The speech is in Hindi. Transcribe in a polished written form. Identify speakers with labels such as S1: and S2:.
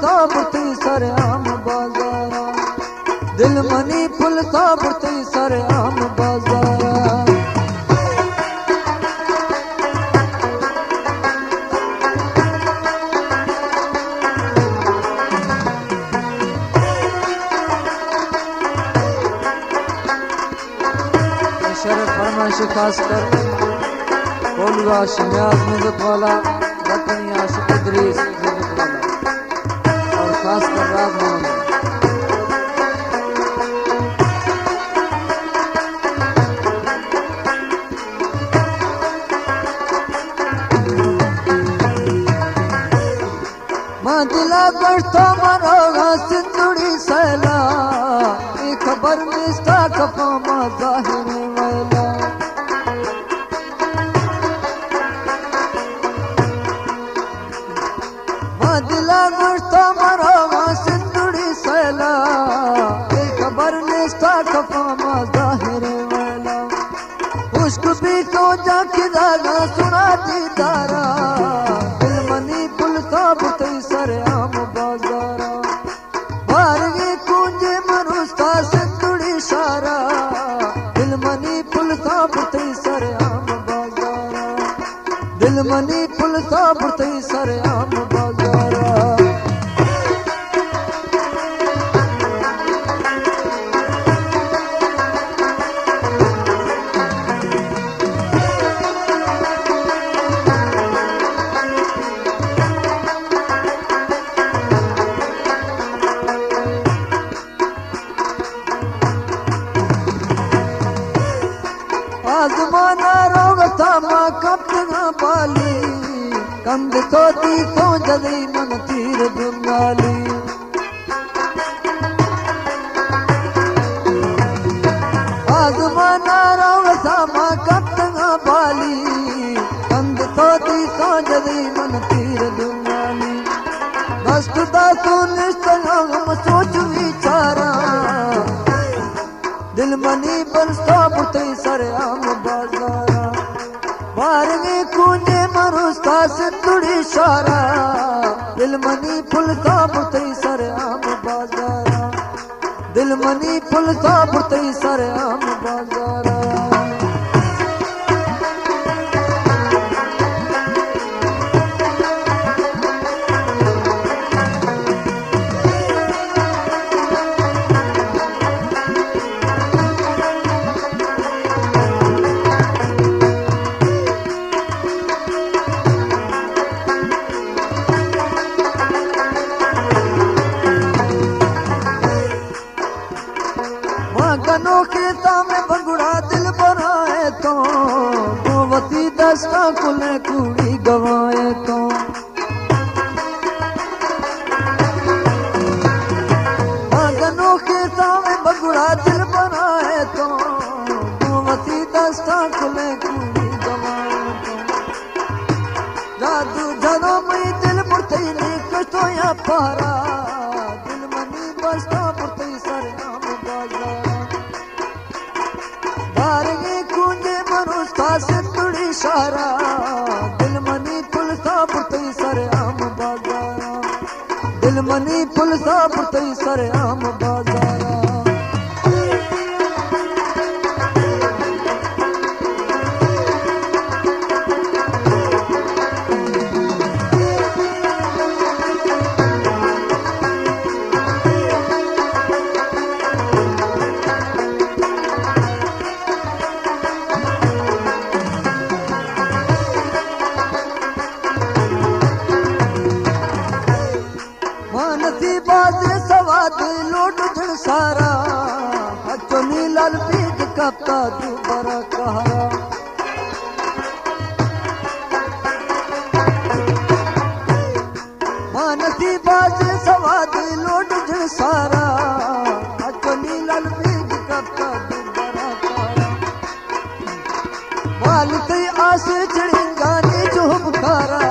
S1: साबुती सरे आम बाजारा, दिल मनी फुल साबुती सरे आम बाजारा। शरफ फरमाइश खास कर बोलवा शिमयाज निज़त वाला बतनिया इदरीस निज़त वाला और खास कर राज मोहम्मद। दिला गढ़ता मरोगा सिंदूरी सैला, ये खबर मिस्ता कफा मा जाहिर वैला। दिला गढ़ता मरोगा सिंदूरी सैला, ये खबर मिस्ता कफा मा जाहिर वैला। खुश्क भी तो जाके दागा सुना दीदारा, दिल मनी पुल साबुती सरे आम बाजारा। बारगे कुंजे मरुस्ता सिंदूरी शारा, दिल मनी पुल साबुती सरे आम बाजारा, दिल मनी पुल साबुती सरे आम बाजारा। आजमाना रोगता मां कप्तना पाली, कंद सोती तो जदी मन तीर दुंगाली। आजमाना रोगता मां कप्तना पाली, कंद सोती तो जदी मन तीर दुंगाली। दस्तदा सुनिश्ता हम सोच विचारा, दिल मनी पर साबुती सरे आम बाजारा। बारगे कुंजे मरुस्ता सिंदूरी शारा, दिल मनी फुल साबुती सरे आम बाजारा, दिल मनी फुल साबुती सरे आम बाजारा। गनों के सामने बंगुड़ा दिल बनाए तो, गोवती दस्ता कुले कुड़ी गवाए तो। गनों के सामने बंगुड़ा दिल बनाए तो, गोवती दस्ता कुले कुड़ी गवाए तो। जादू जनो मई दिल मुर्ती नी कस्तो या पारा, दिल मनी बस्ता मुर्ती सरे आम बाजारा। बारगे कुंजे मरुस्ता सिंदूरी शारा, दिल मनी फुल साबुती सरे आम बाजारा, दिल मनी फुल साबुती सरे आम बाजारा। बाजे सवाद लोट झड़ सारा, हचो नीलाल पीज कपता तू बरा कहारा। मानसी बाजे सवाद लोट झड़ सारा, हचो नीलाल पीज कपता तू बरा कहारा। बाल ते आसे चढ़ी गाने जो बुखारा,